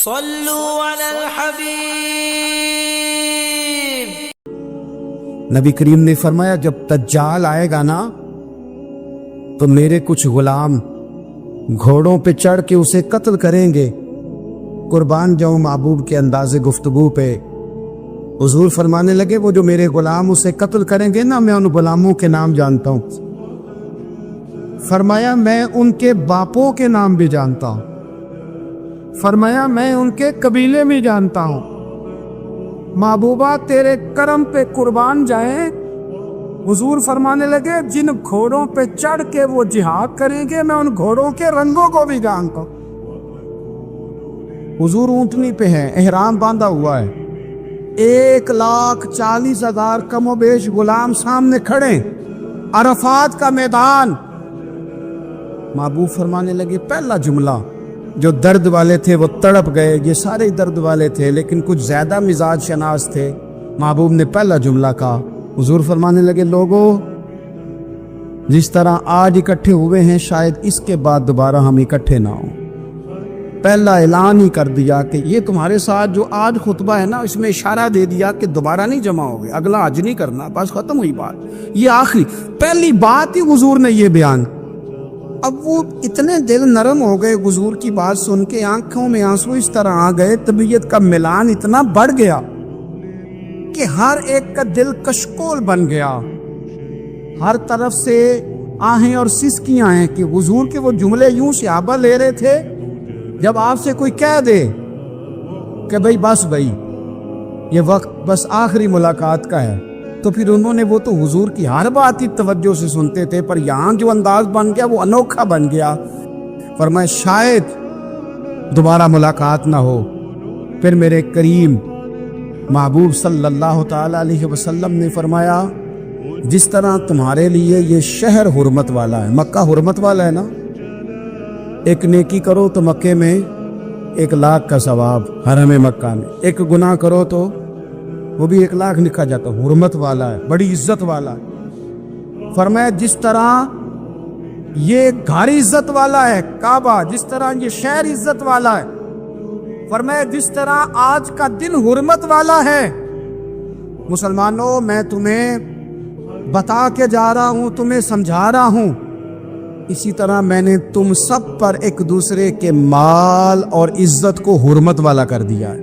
صلوا علی الحبیب۔ نبی کریم نے فرمایا جب دجال آئے گا نا تو میرے کچھ غلام گھوڑوں پہ چڑھ کے اسے قتل کریں گے۔ قربان جاؤں محبوب کے انداز گفتگو پہ۔ حضور فرمانے لگے وہ جو میرے غلام اسے قتل کریں گے نا، میں ان غلاموں کے نام جانتا ہوں۔ فرمایا میں ان کے باپوں کے نام بھی جانتا ہوں، فرمایا میں ان کے قبیلے بھی جانتا ہوں۔ محبوبہ تیرے کرم پہ قربان جائیں۔ حضور فرمانے لگے جن گھوڑوں پہ چڑھ کے وہ جہاد کریں گے میں ان گھوڑوں کے رنگوں کو بھی جانتا ہوں۔ حضور اونٹنی پہ ہے، احرام باندھا ہوا ہے، 1,40,000 کم و بیش غلام سامنے کھڑے، عرفات کا میدان۔ محبوب فرمانے لگے پہلا جملہ، جو درد والے تھے وہ تڑپ گئے، یہ سارے درد والے تھے لیکن کچھ زیادہ مزاج شناس تھے۔ محبوب نے پہلا جملہ کہا، حضور فرمانے لگے لوگوں جس طرح آج اکٹھے ہوئے ہیں شاید اس کے بعد دوبارہ ہم اکٹھے نہ ہوں۔ پہلا اعلان ہی کر دیا کہ یہ تمہارے ساتھ جو آج خطبہ ہے نا، اس میں اشارہ دے دیا کہ دوبارہ نہیں جمع ہوگے، اگلا حج نہیں کرنا، بس ختم ہوئی بات۔ یہ آخری پہلی بات ہی حضور نے یہ بیان۔ اب وہ اتنے دل نرم ہو گئے حضور کی بات سن کے، آنکھوں میں آنسو اس طرح آ گئے، طبیعت کا ملان اتنا بڑھ گیا کہ ہر ایک کا دل کشکول بن گیا، ہر طرف سے آہیں اور سسکیاں ہیں کہ حضور کے وہ جملے یوں صحابہ لے رہے تھے جب آپ سے کوئی کہہ دے کہ بھئی بس بھئی یہ وقت بس آخری ملاقات کا ہے، تو پھر انہوں نے وہ تو حضور کی ہر بات ہی توجہ سے سنتے تھے، پر یہاں جو انداز بن گیا وہ انوکھا بن گیا۔ فرمایا شاید دوبارہ ملاقات نہ ہو۔ پھر میرے کریم محبوب صلی اللہ تعالی علیہ وسلم نے فرمایا جس طرح تمہارے لیے یہ شہر حرمت والا ہے، مکہ حرمت والا ہے نا، ایک نیکی کرو تو مکے میں 1,00,000 کا ثواب، حرم مکہ میں ایک گناہ کرو تو وہ بھی 1,00,000 لکھا جاتا، حرمت والا ہے، بڑی عزت والا ہے۔ فرمایا جس طرح یہ گھر عزت والا ہے کعبہ، جس طرح یہ شہر عزت والا ہے، فرمایا جس طرح آج کا دن حرمت والا ہے، مسلمانوں میں تمہیں بتا کے جا رہا ہوں، تمہیں سمجھا رہا ہوں، اسی طرح میں نے تم سب پر ایک دوسرے کے مال اور عزت کو حرمت والا کر دیا ہے۔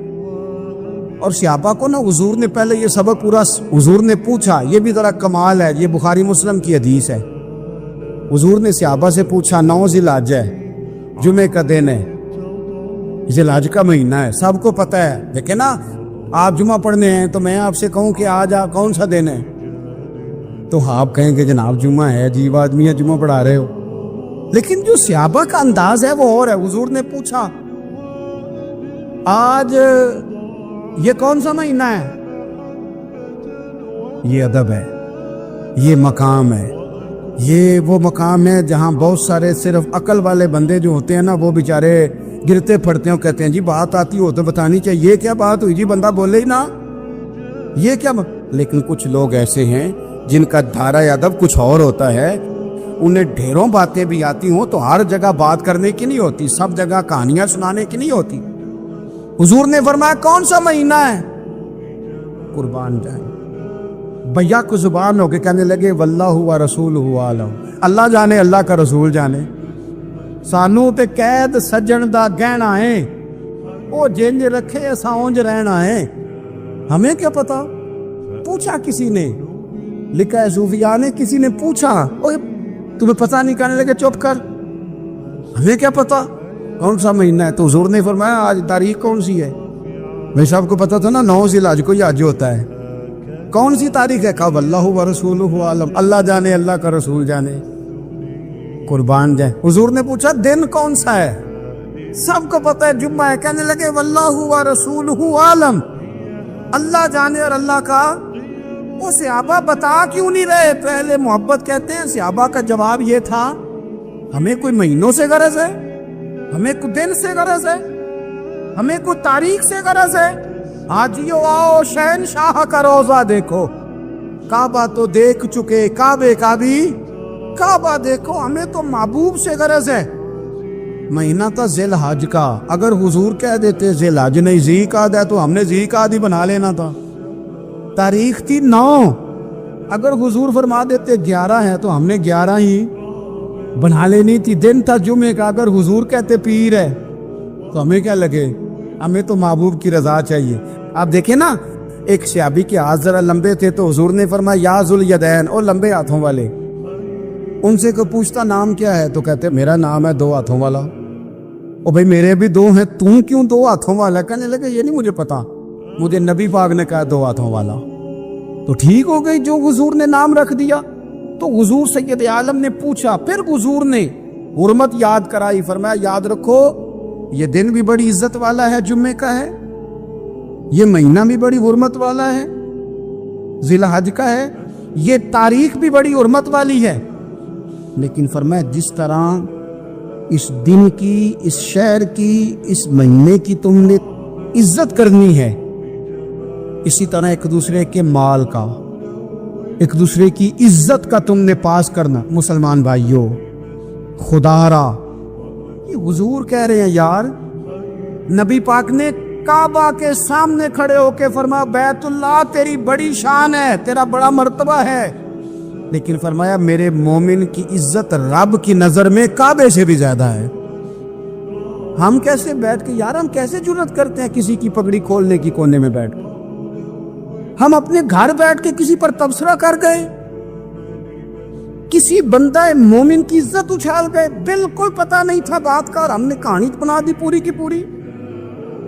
اور صحابہ کو نا حضور نے پہلے یہ سبق پورا حضور نے پوچھا، یہ بھی ذرا کمال ہے، یہ بخاری مسلم کی حدیث ہے۔ حضور نے صحابہ سے پوچھا 9 ذی الحج ہے، جمعے کا دن ہے، ذی الحج کا مہینہ ہے، سب کو پتہ ہے، دیکھیں نا آپ جمعہ پڑھنے ہیں تو میں آپ سے کہوں کہ آج آپ کون سا دن ہے تو آپ کہیں کہ جناب جمعہ ہے، عجیب آدمی ہے جمعہ پڑھا رہے ہو، لیکن جو صحابہ کا انداز ہے وہ اور ہے۔ حضور نے پوچھا آج یہ کون سا مہینہ ہے؟ یہ ادب ہے، یہ مقام ہے، یہ وہ مقام ہے جہاں بہت سارے صرف عقل والے بندے جو ہوتے ہیں نا وہ بیچارے گرتے پھڑتے ہیں، کہتے ہیں جی بات آتی ہو تو بتانی چاہیے، یہ کیا بات ہوئی جی، بندہ بولے ہی نا، یہ کیا لیکن کچھ لوگ ایسے ہیں جن کا دھارا ادب کچھ اور ہوتا ہے، انہیں ڈھیروں باتیں بھی آتی ہوں تو ہر جگہ بات کرنے کی نہیں ہوتی، سب جگہ کہانیاں سنانے کی نہیں ہوتی۔ حضور نے فرمایا کون سا مہینہ ہے؟ قربان جائیں بھیا کو زبان ہو کے کہنے لگے واللہ و رسولہ عالم، اللہ جانے اللہ کا رسول جانے، سانو تے قید سجن دا گہنا ہے، او جنج رکھے اساں اونج رہنا ہے، ہمیں کیا پتا؟ پوچھا کسی نے، لکھا ہے صوفیاء نے، کسی نے پوچھا اوے تمہیں پتہ نہیں، کہنے لگے چپ کر، ہمیں کیا پتا کون سا مہینہ ہے؟ تو حضور نے فرمایا آج تاریخ کون سی ہے؟ بھائی صاحب کو پتا تھا نا 9 ذی الحج کو یہ حج ہوتا ہے، کون سی تاریخ ہے؟ کہا واللہ و رسولہ عالم، اللہ جانے اللہ کا رسول جانے۔ قربان جائیں حضور نے پوچھا دن کون سا ہے؟ سب کو پتا ہے جمعہ ہے، کہنے لگے واللہ و رسولہ عالم، اللہ جانے اور اللہ کا۔ وہ صحابہ بتا کیوں نہیں رہے؟ پہلے محبت کہتے ہیں، صحابہ کا جواب یہ تھا ہمیں کوئی مہینوں سے غرض ہے، ہمیں کوئی دن سے غرض ہے، ہمیں کوئی تاریخ سے غرض ہے؟ حاجیو آؤ شہنشاہ کا روزہ دیکھو، کعبہ تو دیکھ چکے، کعبے کا بھی کعبہ دیکھو، ہمیں تو محبوب سے غرض ہے۔ مہینہ تھا ذی الحج کا، اگر حضور کہہ دیتے ذی الحج نہیں ذی قعدہ ہے تو ہم نے ذی قعدہ ہی بنا لینا تھا۔ تاریخ تھی 9، اگر حضور فرما دیتے 11 ہے تو ہم نے 11 ہی بنا لینی تھی۔ دن تھا جمعے کا، اگر حضور کہتے پیر ہے تو ہمیں کیا لگے، ہمیں تو محبوب کی رضا چاہیے۔ آپ دیکھیں نا، ایک صحابی کے ہاتھ ذرا لمبے تھے تو حضور نے فرمایا یا ذوالیدین، اور لمبے ہاتھوں والے۔ ان سے کوئی پوچھتا نام کیا ہے تو کہتے میرا نام ہے 2 ہاتھوں والا۔ او بھائی میرے بھی 2 ہیں، تم کیوں 2 ہاتھوں والا؟ کہنے لگے یہ نہیں مجھے پتا، مجھے نبی پاک نے کہا 2 ہاتھوں والا۔ تو ٹھیک ہو گئی، جو حضور نے نام رکھ دیا۔ تو حضور سید عالم نے پوچھا، پھر حضور نے حرمت یاد کرائی، فرمایا یاد رکھو یہ دن بھی بڑی عزت والا ہے، جمعے کا ہے، یہ مہینہ بھی بڑی حرمت والا ہے، ذی الحج کا ہے، یہ تاریخ بھی بڑی حرمت والی ہے۔ لیکن فرمایا جس طرح اس دن کی، اس شہر کی، اس مہینے کی تم نے عزت کرنی ہے، اسی طرح ایک دوسرے کے مال کا، ایک دوسرے کی عزت کا تم نے پاس کرنا۔ مسلمان بھائیوں، خدا را یہ حضور کہہ رہے ہیں یار، نبی پاک نے کعبہ کے سامنے کھڑے ہو کے فرمایا بیت اللہ تیری بڑی شان ہے، تیرا بڑا مرتبہ ہے، لیکن فرمایا میرے مومن کی عزت رب کی نظر میں کعبے سے بھی زیادہ ہے۔ ہم کیسے بیٹھ کے یار، ہم کیسے جرأت کرتے ہیں کسی کی پگڑی کھولنے کی کونے میں بیٹھ کے؟ ہم اپنے گھر بیٹھ کے کسی پر تبصرہ کر گئے، کسی بندہ مومن کی عزت اچھال گئے، بالکل پتہ نہیں تھا بات کا اور ہم نے کہانی بنا دی پوری کی پوری،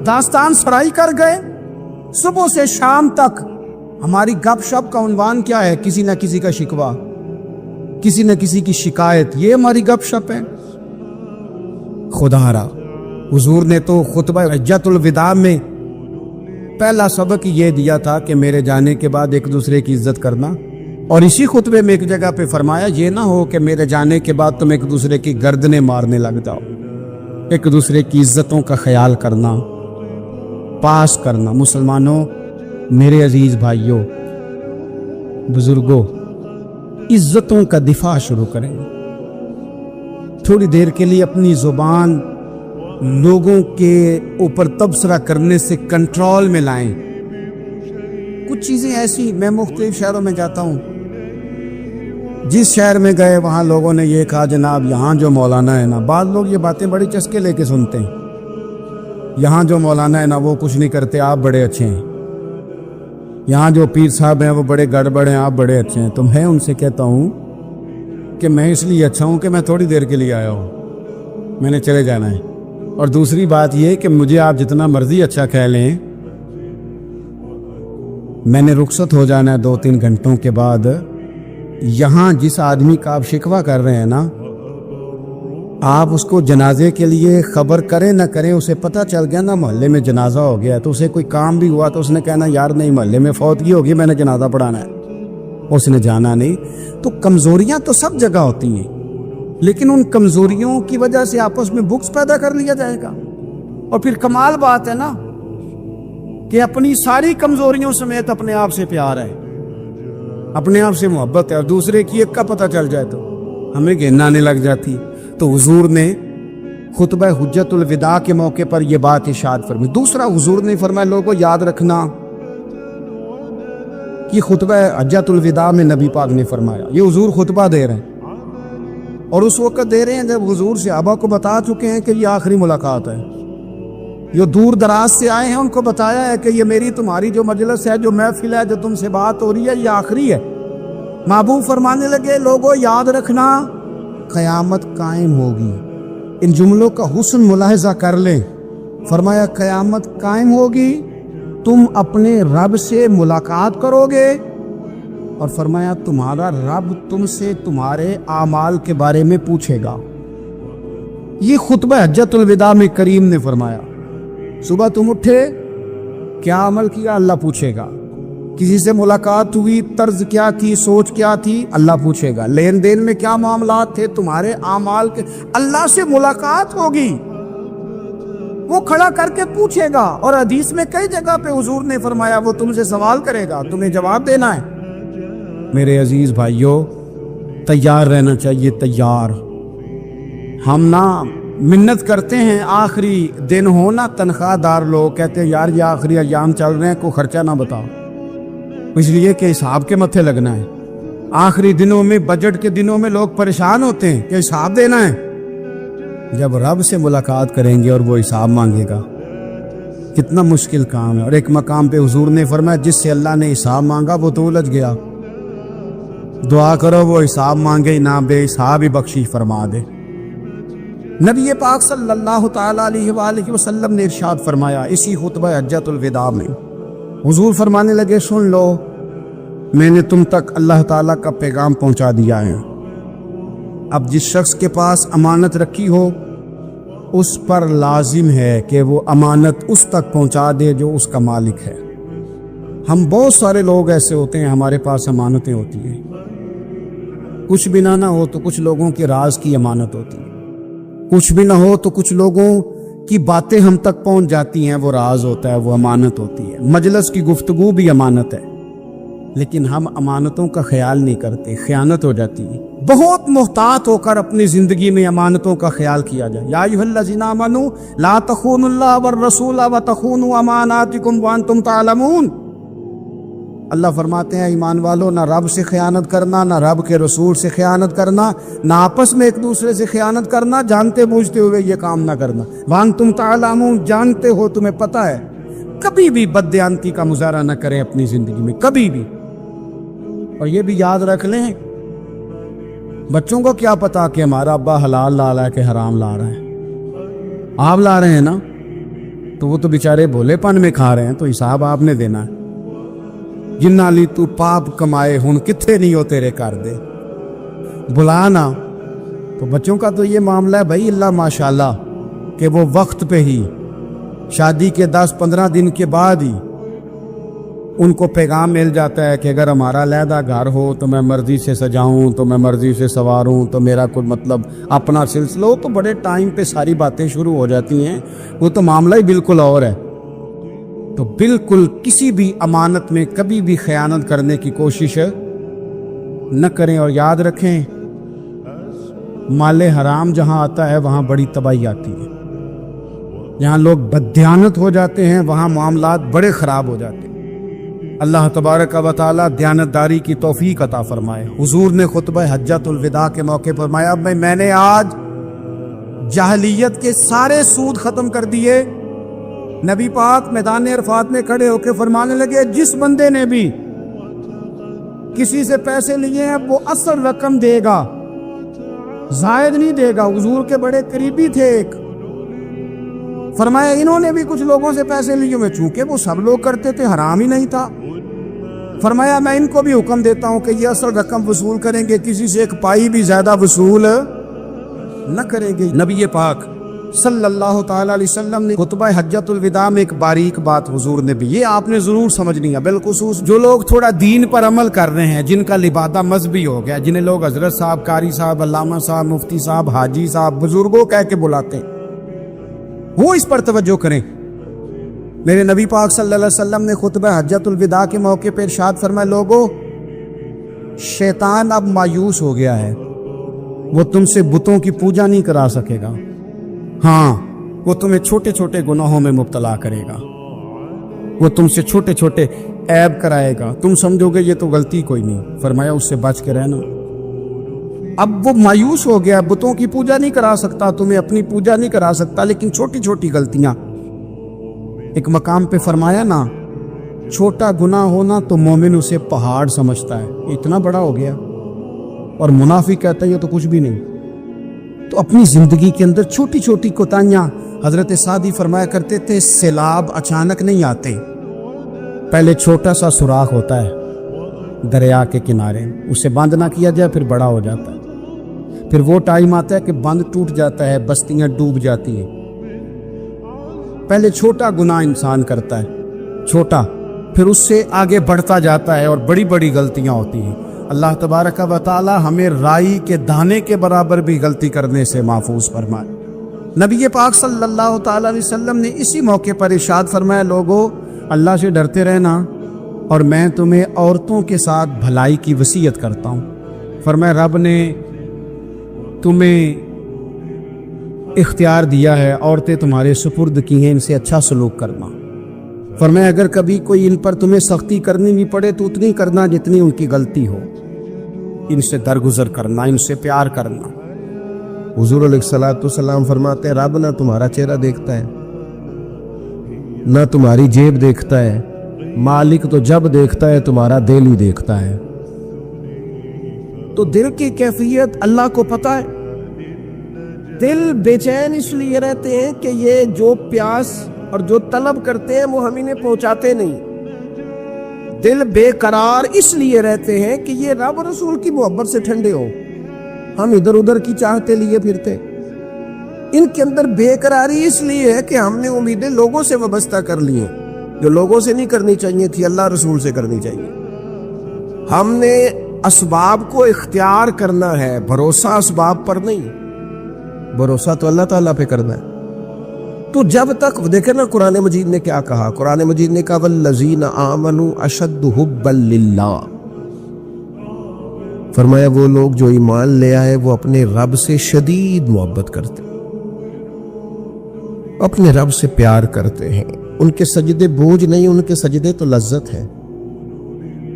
داستان سرائی کر گئے۔ صبح سے شام تک ہماری گپ شپ کا عنوان کیا ہے؟ کسی نہ کسی کا شکوہ، کسی نہ کسی کی شکایت، یہ ہماری گپ شپ ہے۔ خدا را حضور نے تو خطبہ حجۃ الوداع میں پہلا سبق یہ دیا تھا کہ میرے جانے کے بعد ایک دوسرے کی عزت کرنا، اور اسی خطبے میں ایک جگہ پہ فرمایا یہ نہ ہو کہ میرے جانے کے بعد تم ایک دوسرے کی گردنیں مارنے لگ جاؤ، ایک دوسرے کی عزتوں کا خیال کرنا، پاس کرنا۔ مسلمانوں، میرے عزیز بھائیوں، بزرگوں، عزتوں کا دفاع شروع کریں۔ تھوڑی دیر کے لیے اپنی زبان لوگوں کے اوپر تبصرہ کرنے سے کنٹرول میں لائیں۔ کچھ چیزیں ایسی، میں مختلف شہروں میں جاتا ہوں، جس شہر میں گئے وہاں لوگوں نے یہ کہا جناب یہاں جو مولانا ہے نا، بعض لوگ یہ باتیں بڑی چسکے لے کے سنتے ہیں، یہاں جو مولانا ہے نا وہ کچھ نہیں کرتے، آپ بڑے اچھے ہیں، یہاں جو پیر صاحب ہیں وہ بڑے گڑبڑ ہیں، آپ بڑے اچھے ہیں۔ تو میں ان سے کہتا ہوں کہ میں اس لیے اچھا ہوں کہ میں تھوڑی دیر کے لیے آیا ہوں، میں نے چلے جانا ہے۔ اور دوسری بات یہ کہ مجھے آپ جتنا مرضی اچھا کہہ لیں، میں نے رخصت ہو جانا ہے 2-3 گھنٹوں کے بعد۔ یہاں جس آدمی کا آپ شکوہ کر رہے ہیں نا، آپ اس کو جنازے کے لیے خبر کریں نہ کریں، اسے پتہ چل گیا نا محلے میں جنازہ ہو گیا، تو اسے کوئی کام بھی ہوا تو اس نے کہنا یار نہیں محلے میں فوتگی ہوگی، میں نے جنازہ پڑھانا ہے، اس نے جانا نہیں۔ تو کمزوریاں تو سب جگہ ہوتی ہیں، لیکن ان کمزوریوں کی وجہ سے آپس میں بغض پیدا کر لیا جائے گا۔ اور پھر کمال بات ہے نا کہ اپنی ساری کمزوریوں سمیت اپنے آپ سے پیار ہے، اپنے آپ سے محبت ہے، اور دوسرے کی ایک کا پتہ چل جائے تو ہمیں گھن آنے لگ جاتی۔ تو حضور نے خطبہ حجۃ الوداع کے موقع پر یہ بات ارشاد فرمائی۔ دوسرا حضور نے فرمایا لوگوں یاد رکھنا کہ خطبہ حجۃ الوداع میں نبی پاک نے فرمایا، یہ حضور خطبہ دے رہے ہیں اور اس وقت دے رہے ہیں جب حضور صحابہ کو بتا چکے ہیں کہ یہ آخری ملاقات ہے، جو دور دراز سے آئے ہیں ان کو بتایا ہے کہ یہ میری تمہاری جو مجلس ہے، جو محفل ہے، جو تم سے بات ہو رہی ہے، یہ آخری ہے۔ محبوب فرمانے لگے لوگوں یاد رکھنا قیامت قائم ہوگی۔ ان جملوں کا حسن ملاحظہ کر لیں۔ فرمایا قیامت قائم ہوگی، تم اپنے رب سے ملاقات کرو گے، اور فرمایا تمہارا رب تم سے تمہارے اعمال کے بارے میں پوچھے گا۔ یہ خطبہ حجۃ الوداع میں کریم نے فرمایا صبح تم اٹھے، کیا عمل کیا؟ اللہ پوچھے گا۔ کسی سے ملاقات ہوئی، طرز کیا تھی، سوچ کیا تھی؟ اللہ پوچھے گا۔ لین دین میں کیا معاملات تھے، تمہارے اعمال کے، اللہ سے ملاقات ہوگی، وہ کھڑا کر کے پوچھے گا۔ اور حدیث میں کئی جگہ پہ حضور نے فرمایا وہ تم سے سوال کرے گا، تمہیں جواب دینا ہے۔ میرے عزیز بھائیوں، تیار رہنا چاہیے، تیار۔ ہم نا منت کرتے ہیں آخری دن ہو نا، تنخواہ دار لوگ کہتے ہیں یار یہ آخری ایام چل رہے ہیں، کوئی خرچہ نہ بتاؤ، اس لیے کہ حساب کے متھے لگنا ہے۔ آخری دنوں میں، بجٹ کے دنوں میں لوگ پریشان ہوتے ہیں کہ حساب دینا ہے۔ جب رب سے ملاقات کریں گے اور وہ حساب مانگے گا، کتنا مشکل کام ہے۔ اور ایک مقام پہ حضور نے فرمایا جس سے اللہ نے حساب مانگا وہ تو الجھ گیا، دعا کرو وہ حساب مانگے ہی نہ، بے حساب ہی بخشش فرما دے۔ نبی پاک صلی اللہ تعالی علیہ وآلہ وسلم نے ارشاد فرمایا اسی خطبہ حجۃ الوداع میں، حضور فرمانے لگے سن لو، میں نے تم تک اللہ تعالیٰ کا پیغام پہنچا دیا ہے۔ اب جس شخص کے پاس امانت رکھی ہو اس پر لازم ہے کہ وہ امانت اس تک پہنچا دے جو اس کا مالک ہے۔ ہم بہت سارے لوگ ایسے ہوتے ہیں ہمارے پاس امانتیں ہوتی ہیں، کچھ بھی نہ ہو تو کچھ لوگوں کے راز کی امانت ہوتی ہے، کچھ بھی نہ ہو تو کچھ لوگوں کی باتیں ہم تک پہنچ جاتی ہیں، وہ راز ہوتا ہے، وہ امانت ہوتی ہے۔ مجلس کی گفتگو بھی امانت ہے، لیکن ہم امانتوں کا خیال نہیں کرتے، خیانت ہو جاتی ہے۔ بہت محتاط ہو کر اپنی زندگی میں امانتوں کا خیال کیا جائے۔ یا ایھا الذین آمنوا لا تخونوا اللہ والرسول وتخونوا اماناتکم وانتم تعلمون۔ اللہ فرماتے ہیں ایمان والو، نہ رب سے خیانت کرنا، نہ رب کے رسول سے خیانت کرنا، نہ آپس میں ایک دوسرے سے خیانت کرنا، جانتے بوجھتے ہوئے یہ کام نہ کرنا۔ وانتم تعلمون، جانتے ہو، تمہیں پتہ ہے۔ کبھی بھی بددیانتی کا مظاہرہ نہ کریں اپنی زندگی میں، کبھی بھی۔ اور یہ بھی یاد رکھ لیں، بچوں کو کیا پتا کہ ہمارا ابا حلال لا رہا ہے کہ حرام لا رہا ہے؟ آپ لا رہے ہیں نا، تو وہ تو بیچارے بھولے پن میں کھا رہے ہیں، تو حساب آپ نے دینا ہے۔ جنہ لی تو پاپ کمائے ہن کتھے نہیں ہو تیرے کر دے، بلانا۔ تو بچوں کا تو یہ معاملہ ہے بھائی، اللہ ماشاءاللہ کہ وہ وقت پہ ہی، شادی کے 10-15 دن کے بعد ہی ان کو پیغام مل جاتا ہے کہ اگر ہمارا علیحدہ گھر ہو تو میں مرضی سے سجاؤں، تو میں مرضی سے سنواروں، تو میرا کوئی مطلب اپنا سلسلہ ہو، تو بڑے ٹائم پہ ساری باتیں شروع ہو جاتی ہیں، وہ تو معاملہ ہی بالکل اور ہے۔ تو بالکل کسی بھی امانت میں کبھی بھی خیانت کرنے کی کوشش نہ کریں، اور یاد رکھیں مال حرام جہاں آتا ہے وہاں بڑی تباہی آتی ہے۔ جہاں لوگ بددیانت ہو جاتے ہیں وہاں معاملات بڑے خراب ہو جاتے ہیں۔ اللہ تبارک و تعالیٰ دیانتداری کی توفیق عطا فرمائے۔ حضور نے خطبہ حجۃ الوداع کے موقع پر فرمایا میں نے آج جاہلیت کے سارے سود ختم کر دیے۔ نبی پاک میدان عرفات میں کھڑے ہو کے فرمانے لگے جس بندے نے بھی کسی سے پیسے لیے ہیں وہ اصل رقم دے گا، زائد نہیں دے گا۔ حضور کے بڑے قریبی تھے ایک، فرمایا انہوں نے بھی کچھ لوگوں سے پیسے لیے ہوئے، چونکہ وہ سب لوگ کرتے تھے، حرام ہی نہیں تھا۔ فرمایا میں ان کو بھی حکم دیتا ہوں کہ یہ اصل رقم وصول کریں گے، کسی سے ایک پائی بھی زیادہ وصول نہ کریں گے۔ نبی پاک صلی اللہ تعالی علیہ وسلم نے خطبہ حجۃ الوداع میں ایک باریک بات حضور نے بھی، یہ آپ نے ضرور سمجھنی ہے، بالخصوص جو لوگ تھوڑا دین پر عمل کر رہے ہیں، جن کا لبادہ مذہبی ہو گیا، جنہیں لوگ حضرت صاحب، قاری صاحب، علامہ صاحب، مفتی صاحب، حاجی صاحب، بزرگوں کہہ کے بلاتے ہیں، وہ اس پر توجہ کریں۔ میرے نبی پاک صلی اللہ علیہ وسلم نے خطبہ حجۃ الوداع کے موقع پر ارشاد فرمایا لوگوں، شیطان اب مایوس ہو گیا ہے، وہ تم سے بتوں کی پوجا نہیں کرا سکے گا، ہاں وہ تمہیں چھوٹے چھوٹے گناہوں میں مبتلا کرے گا، وہ تم سے چھوٹے چھوٹے عیب کرائے گا، تم سمجھو گے یہ تو غلطی کوئی نہیں، فرمایا اس سے بچ کے رہنا۔ اب وہ مایوس ہو گیا، بتوں کی پوجا نہیں کرا سکتا، تمہیں اپنی پوجا نہیں کرا سکتا، لیکن چھوٹی چھوٹی غلطیاں، ایک مقام پہ فرمایا نا چھوٹا گناہ ہونا تو مومن اسے پہاڑ سمجھتا ہے، اتنا بڑا ہو گیا، اور منافق کہتا ہے یہ تو کچھ بھی نہیں۔ تو اپنی زندگی کے اندر چھوٹی چھوٹی کوتاہیاں، حضرت سعدی فرمایا کرتے تھے سیلاب اچانک نہیں آتے، پہلے چھوٹا سا سوراخ ہوتا ہے دریا کے کنارے، اسے بند نہ کیا جائے پھر بڑا ہو جاتا ہے، پھر وہ ٹائم آتا ہے کہ بند ٹوٹ جاتا ہے، بستیاں ڈوب جاتی ہیں۔ پہلے چھوٹا گناہ انسان کرتا ہے، چھوٹا، پھر اس سے آگے بڑھتا جاتا ہے اور بڑی بڑی غلطیاں ہوتی ہیں۔ اللہ تبارک و تعالی ہمیں رائی کے دانے کے برابر بھی غلطی کرنے سے محفوظ فرمائے۔ نبی پاک صلی اللہ تعالی علیہ وسلم نے اسی موقع پر ارشاد فرمایا لوگو اللہ سے ڈرتے رہنا، اور میں تمہیں عورتوں کے ساتھ بھلائی کی وصیت کرتا ہوں۔ فرمایا رب نے تمہیں اختیار دیا ہے، عورتیں تمہارے سپرد کی ہیں، ان سے اچھا سلوک کرنا۔ فرمایا اگر کبھی کوئی ان پر تمہیں سختی کرنی بھی پڑے تو اتنی کرنا جتنی ان کی غلطی ہو، ان سے درگزر کرنا، ان سے پیار کرنا۔ حضور علیہ الصلوۃ والسلام فرماتے ہیں رب نہ تمہارا چہرہ دیکھتا ہے، نہ تمہاری جیب دیکھتا ہے، مالک تو جب دیکھتا ہے تمہارا دل ہی دیکھتا ہے۔ تو دل کی کیفیت اللہ کو پتہ ہے۔ دل بے چین اس لیے رہتے ہیں کہ یہ جو پیاس اور جو طلب کرتے ہیں وہ ہم انہیں پہنچاتے نہیں۔ دل بے قرار اس لیے رہتے ہیں کہ یہ رب رسول کی محبت سے ٹھنڈے ہو، ہم ادھر ادھر کی چاہتے لیے پھرتے۔ ان کے اندر بے قراری اس لیے ہے کہ ہم نے امیدیں لوگوں سے وابستہ کر لی ہیں، جو لوگوں سے نہیں کرنی چاہیے تھی، اللہ رسول سے کرنی چاہیے۔ ہم نے اسباب کو اختیار کرنا ہے، بھروسہ اسباب پر نہیں، بھروسہ تو اللہ تعالیٰ پہ کرنا ہے۔ تو جب تک دیکھیں نا قرآن مجید نے کیا کہا، قرآن مجید نے کہا والذین آمنوا اشد حبا للہ، فرمایا وہ لوگ جو ایمان لے آئے وہ اپنے رب سے شدید محبت کرتے، اپنے رب سے پیار کرتے ہیں۔ ان کے سجدے بوجھ نہیں، ان کے سجدے تو لذت ہے۔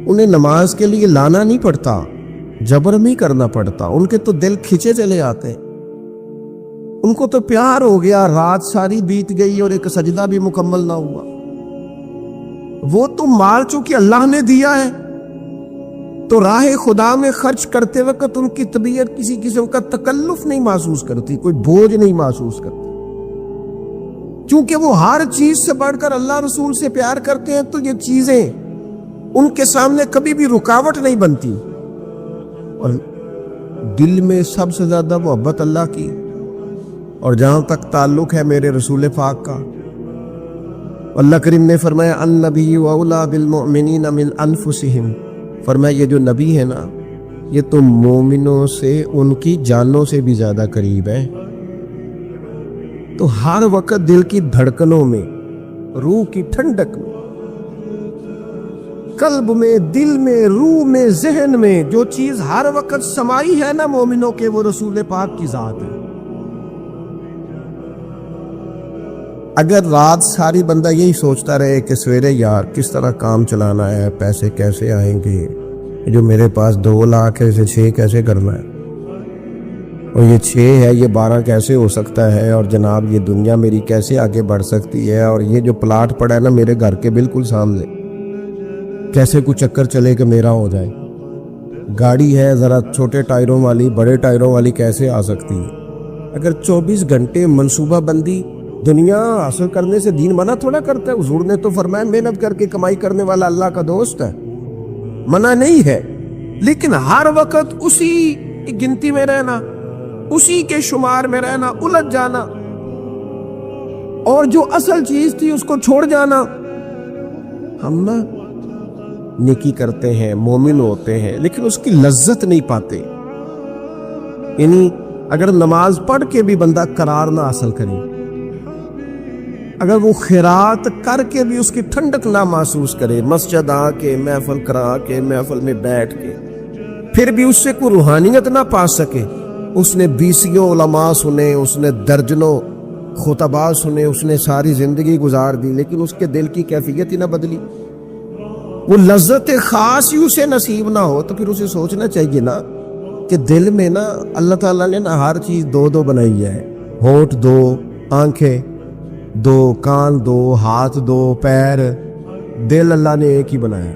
انہیں نماز کے لیے لانا نہیں پڑتا، جبر نہیں کرنا پڑتا، ان کے تو دل کھچے چلے آتے ہیں، ان کو تو پیار ہو گیا، رات ساری بیت گئی اور ایک سجدہ بھی مکمل نہ ہوا۔ وہ تو مال چونکہ اللہ نے دیا ہے تو راہ خدا میں خرچ کرتے وقت ان کی طبیعت کسی قسم کا تکلف نہیں محسوس کرتی، کوئی بوجھ نہیں محسوس کرتی، چونکہ وہ ہر چیز سے بڑھ کر اللہ رسول سے پیار کرتے ہیں۔ تو یہ چیزیں ان کے سامنے کبھی بھی رکاوٹ نہیں بنتی، اور دل میں سب سے زیادہ محبت اللہ کی۔ اور جہاں تک تعلق ہے میرے رسول پاک کا، اللہ کریم نے فرمایا النبی اولیٰ بالمؤمنین من انفسہم، فرمایا یہ جو نبی ہے نا یہ تو مومنوں سے ان کی جانوں سے بھی زیادہ قریب ہے۔ تو ہر وقت دل کی دھڑکنوں میں، روح کی ٹھنڈک میں، قلب میں، دل میں، روح میں، ذہن میں جو چیز ہر وقت سمائی ہے نا مومنوں کے، وہ رسول پاک کی ذات ہے۔ اگر رات ساری بندہ یہی سوچتا رہے کہ سویرے یار کس طرح کام چلانا ہے، پیسے کیسے آئیں گے، جو میرے پاس 2 لاکھ ہے اسے 6 کیسے کرنا ہے، اور یہ 6 ہے یہ 12 کیسے ہو سکتا ہے، اور جناب یہ دنیا میری کیسے آگے بڑھ سکتی ہے، اور یہ جو پلاٹ پڑا ہے نا میرے گھر کے بالکل سامنے، کیسے کوئی چکر چلے کہ میرا ہو جائے، گاڑی ہے ذرا چھوٹے ٹائروں والی بڑے ٹائروں والی کیسے آ سکتی ہے۔ اگر 24 گھنٹے منصوبہ بندی دنیا حاصل کرنے سے دین منع تھوڑا کرتا ہے۔ حضور نے تو فرمایا محنت کر کے کمائی کرنے والا اللہ کا دوست ہے، منع نہیں ہے، لیکن ہر وقت اسی کی گنتی میں رہنا، اسی کے شمار میں رہنا، الجھ جانا، اور جو اصل چیز تھی اس کو چھوڑ جانا۔ ہم نا نیکی کرتے ہیں، مومن ہوتے ہیں، لیکن اس کی لذت نہیں پاتے۔ یعنی اگر نماز پڑھ کے بھی بندہ قرار نہ حاصل کرے، اگر وہ خیرات کر کے بھی اس کی ٹھنڈک نہ محسوس کرے، مسجد آ کے، محفل کرا کے، محفل میں بیٹھ کے، پھر بھی اس سے کوئی روحانیت نہ پا سکے، اس نے 20 علماء سنے، اس نے درجنوں خطباء سنے، اس نے ساری زندگی گزار دی، لیکن اس کے دل کی کیفیت ہی نہ بدلی، وہ لذت خاص ہی اسے نصیب نہ ہو، تو پھر اسے سوچنا چاہیے نا کہ دل میں نا اللہ تعالیٰ نے نا ہر چیز 2 بنائی ہے، ہونٹ 2، آنکھیں 2، کان 2، ہاتھ 2، پیر، دل اللہ نے ایک ہی بنایا۔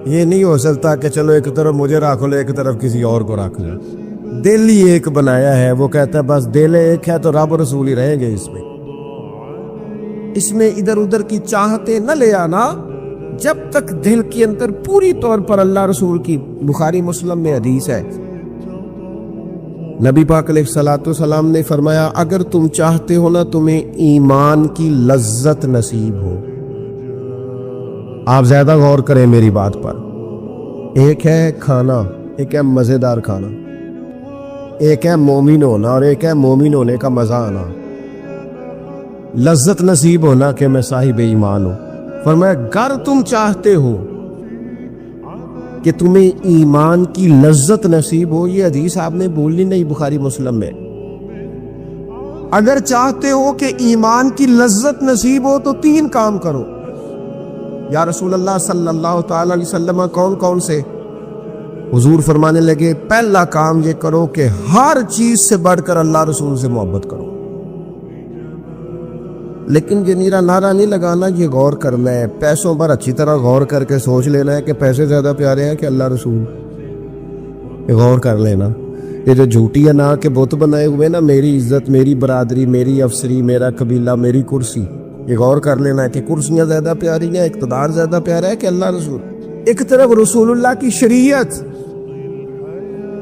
یہ نہیں ہو سکتا کہ چلو ایک طرف مجھے رکھ لو ایک طرف کسی اور کو رکھ لو، دل ہی ایک بنایا ہے۔ وہ کہتا ہے بس دل ایک ہے تو رب رسول ہی رہیں گے، اس میں ادھر ادھر کی چاہتے نہ لے آنا، جب تک دل کے اندر پوری طور پر اللہ رسول کی، بخاری مسلم میں حدیث ہے، نبی پاک علیہ الصلوۃ والسلام نے فرمایا اگر تم چاہتے ہو نا تمہیں ایمان کی لذت نصیب ہو، آپ زیادہ غور کریں میری بات پر، ایک ہے کھانا، ایک ہے مزیدار کھانا، ایک ہے مومن ہونا اور ایک ہے مومن ہونے کا مزہ آنا، لذت نصیب ہونا کہ میں صاحب ایمان ہوں۔ فرمایا اگر تم چاہتے ہو کہ تمہیں ایمان کی لذت نصیب ہو، یہ حدیث آپ نے بولنی نہیں، بخاری مسلم میں، اگر چاہتے ہو کہ ایمان کی لذت نصیب ہو تو 3 کام کرو۔ یا رسول اللہ صلی اللہ تعالی علیہ وسلم کون کون سے؟ حضور فرمانے لگے پہلا کام یہ کرو کہ ہر چیز سے بڑھ کر اللہ رسول سے محبت کرو۔ لیکن یہ میرا نعرہ نہیں لگانا، یہ غور کرنا ہے، پیسوں پر اچھی طرح غور کر کے سوچ لینا ہے کہ پیسے زیادہ پیارے ہیں کہ اللہ رسول، یہ غور کر لینا۔ یہ جو جھوٹی ہے نا کہ بت بنائے ہوئے نا، میری عزت، میری برادری، میری افسری، میرا قبیلہ، میری کرسی، یہ غور کر لینا ہے کہ کرسیاں زیادہ پیاری ہیں، اقتدار زیادہ پیارا ہے کہ اللہ رسول۔ ایک طرف رسول اللہ کی شریعت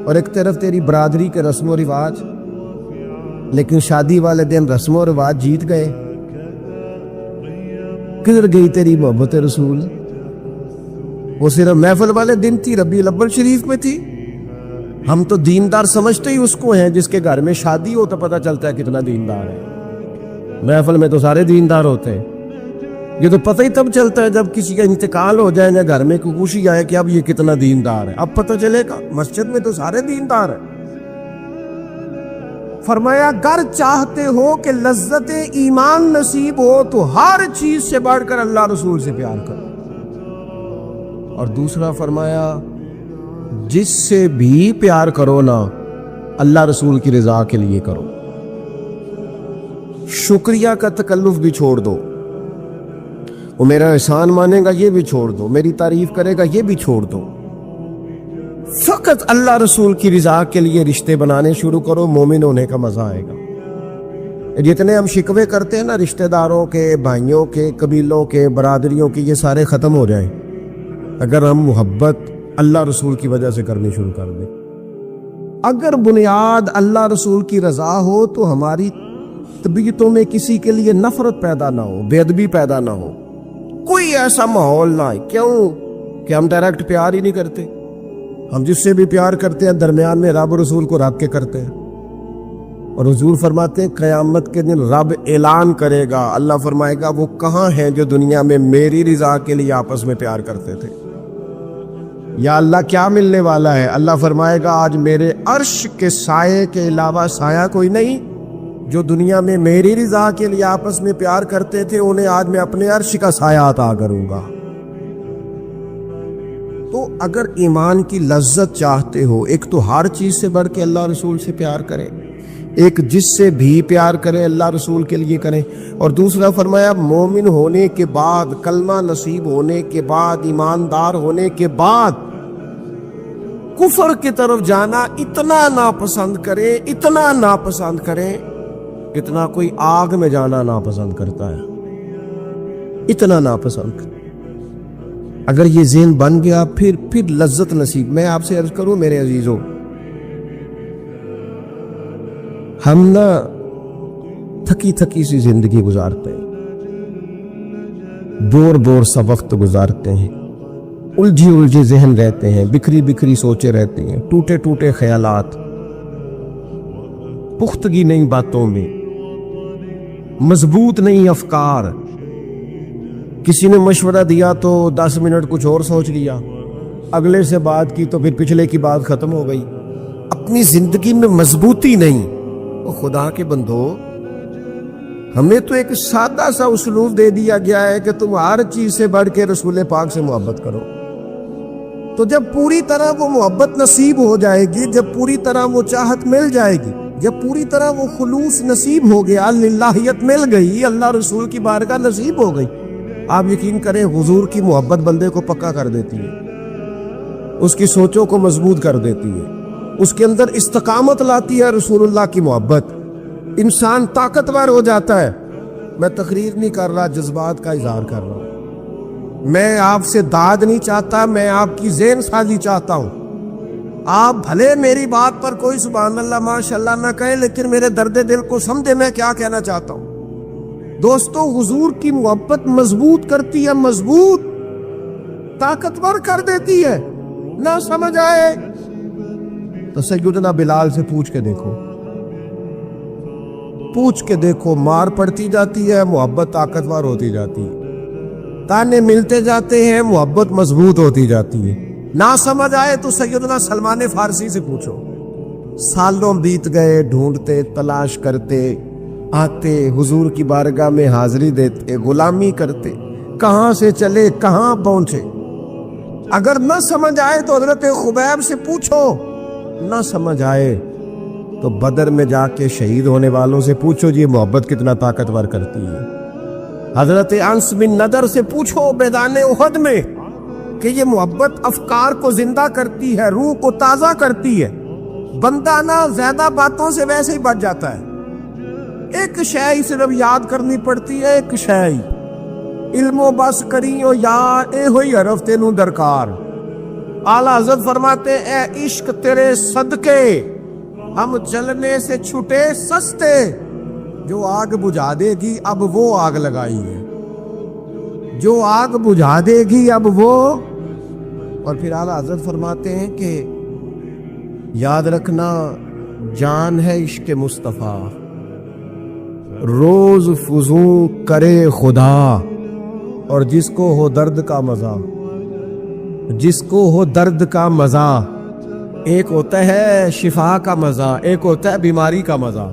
اور ایک طرف تیری برادری کے رسم و رواج، لیکن شادی والے دن رسم و رواج جیت گئے۔ کدھر گئی تیری محبت رسول؟ وہ صرف محفل والے دن تھی، ربیع الاول شریف میں تھی۔ ہم تو دیندار سمجھتے ہی اس کو ہیں جس کے گھر میں شادی ہو تو پتہ چلتا ہے کتنا دیندار ہے۔ محفل میں تو سارے دیندار ہوتے ہیں، یہ تو پتہ ہی تب چلتا ہے جب کسی کا انتقال ہو جائے یا گھر میں کوئی خوشی آئے کہ اب یہ کتنا دیندار ہے، اب پتہ چلے گا۔ مسجد میں تو سارے دیندار ہیں۔ فرمایا اگر چاہتے ہو کہ لذت ایمان نصیب ہو تو ہر چیز سے بڑھ کر اللہ رسول سے پیار کرو۔ اور دوسرا فرمایا جس سے بھی پیار کرو نا اللہ رسول کی رضا کے لیے کرو۔ شکریہ کا تکلف بھی چھوڑ دو، وہ میرا احسان مانے گا یہ بھی چھوڑ دو، میری تعریف کرے گا یہ بھی چھوڑ دو، فقط اللہ رسول کی رضا کے لیے رشتے بنانے شروع کرو، مومن ہونے کا مزہ آئے گا۔ جتنے ہم شکوے کرتے ہیں نا رشتہ داروں کے، بھائیوں کے، قبیلوں کے، برادریوں کے، یہ سارے ختم ہو جائیں اگر ہم محبت اللہ رسول کی وجہ سے کرنی شروع کر دیں۔ اگر بنیاد اللہ رسول کی رضا ہو تو ہماری طبیعتوں میں کسی کے لیے نفرت پیدا نہ ہو، بے ادبی پیدا نہ ہو، کوئی ایسا ماحول نہ ہے۔ کیوں کہ ہم ڈائریکٹ پیار ہی نہیں کرتے، ہم جس سے بھی پیار کرتے ہیں درمیان میں رب رسول کو رکھ کے کرتے ہیں۔ اور حضور فرماتے ہیں قیامت کے دن رب اعلان کرے گا، اللہ فرمائے گا وہ کہاں ہیں جو دنیا میں میری رضا کے لیے آپس میں پیار کرتے تھے؟ یا اللہ کیا ملنے والا ہے؟ اللہ فرمائے گا آج میرے عرش کے سائے کے علاوہ سایہ کوئی نہیں۔ جو دنیا میں میری رضا کے لیے آپس میں پیار کرتے تھے انہیں آج میں اپنے عرش کا سایہ عطا کروں گا۔ تو اگر ایمان کی لذت چاہتے ہو، ایک تو ہر چیز سے بڑھ کے اللہ رسول سے پیار کریں، ایک جس سے بھی پیار کریں اللہ رسول کے لیے کریں، اور دوسرا فرمایا مومن ہونے کے بعد، کلمہ نصیب ہونے کے بعد، ایماندار ہونے کے بعد کفر کی طرف جانا اتنا ناپسند کریں، اتنا ناپسند کریں اتنا کوئی آگ میں جانا ناپسند کرتا ہے، اتنا ناپسند کریں۔ اگر یہ ذہن بن گیا پھر لذت نصیب۔ میں آپ سے عرض کروں میرے عزیزوں، ہم نا تھکی تھکی سی زندگی گزارتے ہیں، بور سا وقت گزارتے ہیں، الجھے ذہن رہتے ہیں، بکھری سوچے رہتے ہیں، ٹوٹے خیالات، پختگی نہیں باتوں میں، مضبوط نہیں افکار۔ کسی نے مشورہ دیا تو 10 منٹ کچھ اور سوچ لیا، اگلے سے بات کی تو پھر پچھلے کی بات ختم ہو گئی، اپنی زندگی میں مضبوطی نہیں۔ خدا کے بندو، ہمیں تو ایک سادہ سا اسلوب دے دیا گیا ہے کہ تم ہر چیز سے بڑھ کے رسول پاک سے محبت کرو۔ تو جب پوری طرح وہ محبت نصیب ہو جائے گی، جب پوری طرح وہ چاہت مل جائے گی، جب پوری طرح وہ خلوص نصیب ہو گیا، للہیت مل گئی، اللہ رسول کی بارگاہ نصیب ہو گئی، آپ یقین کریں حضور کی محبت بندے کو پکا کر دیتی ہے، اس کی سوچوں کو مضبوط کر دیتی ہے، اس کے اندر استقامت لاتی ہے رسول اللہ کی محبت، انسان طاقتور ہو جاتا ہے۔ میں تقریر نہیں کر رہا، جذبات کا اظہار کر رہا ہوں۔ میں آپ سے داد نہیں چاہتا، میں آپ کی ذہن سازی چاہتا ہوں۔ آپ بھلے میری بات پر کوئی سبحان اللہ ماشاءاللہ نہ کہیں، لیکن میرے درد دل کو سمجھے میں کیا کہنا چاہتا ہوں۔ دوستو، حضور کی محبت مضبوط کرتی ہے، مضبوط طاقتور کر دیتی ہے۔ نہ سمجھ آئے تو سیدنا بلال سے پوچھ کے دیکھو، مار پڑتی جاتی ہے، محبت طاقتور ہوتی جاتی ہے، تانے ملتے جاتے ہیں، محبت مضبوط ہوتی جاتی ہے۔ نہ سمجھ آئے تو سیدنا سلمان فارسی سے پوچھو، سالوں بیت گئے ڈھونڈتے، تلاش کرتے، آتے حضور کی بارگاہ میں حاضری دیتے، غلامی کرتے، کہاں سے چلے کہاں پہنچے. اگر نہ سمجھ آئے تو حضرت خبیب سے پوچھو، نہ سمجھ آئے تو بدر میں جا کے شہید ہونے والوں سے پوچھو جی محبت کتنا طاقتور کرتی ہے. حضرت انس بن نضر سے پوچھو میدان احد میں کہ یہ محبت افکار کو زندہ کرتی ہے، روح کو تازہ کرتی ہے. بندہ نہ زیادہ باتوں سے ویسے ہی بچ جاتا ہے. ایک شے ہی صرف یاد کرنی پڑتی ہے، ایک شے ہی، علم و بس کریو یار اے ہوئی حرف تینوں درکار. اعلیٰ حضرت فرماتے اے عشق تیرے صدقے ہم جلنے سے چھٹے سستے. جو آگ بجھا دے گی اب وہ آگ لگائی ہے، جو آگ بجھا دے گی اب وہ. اور پھر اعلیٰ حضرت فرماتے ہیں کہ یاد رکھنا جان ہے عشق مصطفیٰ، روز فضو کرے خدا. اور جس کو ہو درد کا مزہ، جس کو ہو درد کا مزہ، ایک ہوتا ہے شفا کا مزہ، ایک ہوتا ہے بیماری کا مزہ.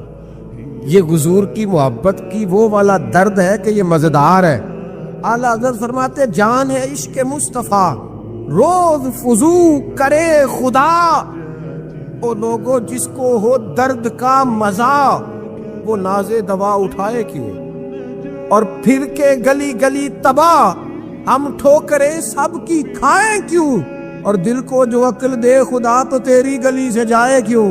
یہ حضور کی محبت کی وہ والا درد ہے کہ یہ مزیدار ہے. اعلیٰ حضرت فرماتے جان ہے عشق مصطفیٰ، روز فضو کرے خدا. او لوگو جس کو ہو درد کا مزہ، وہ ناز دوا اٹھائے کیوں، اور پھر کے گلی گلی تباہ ہم ٹھوکریں سب کی کھائیں کیوں. اور دل کو جو عقل دے خدا تو تیری گلی سے جائے کیوں.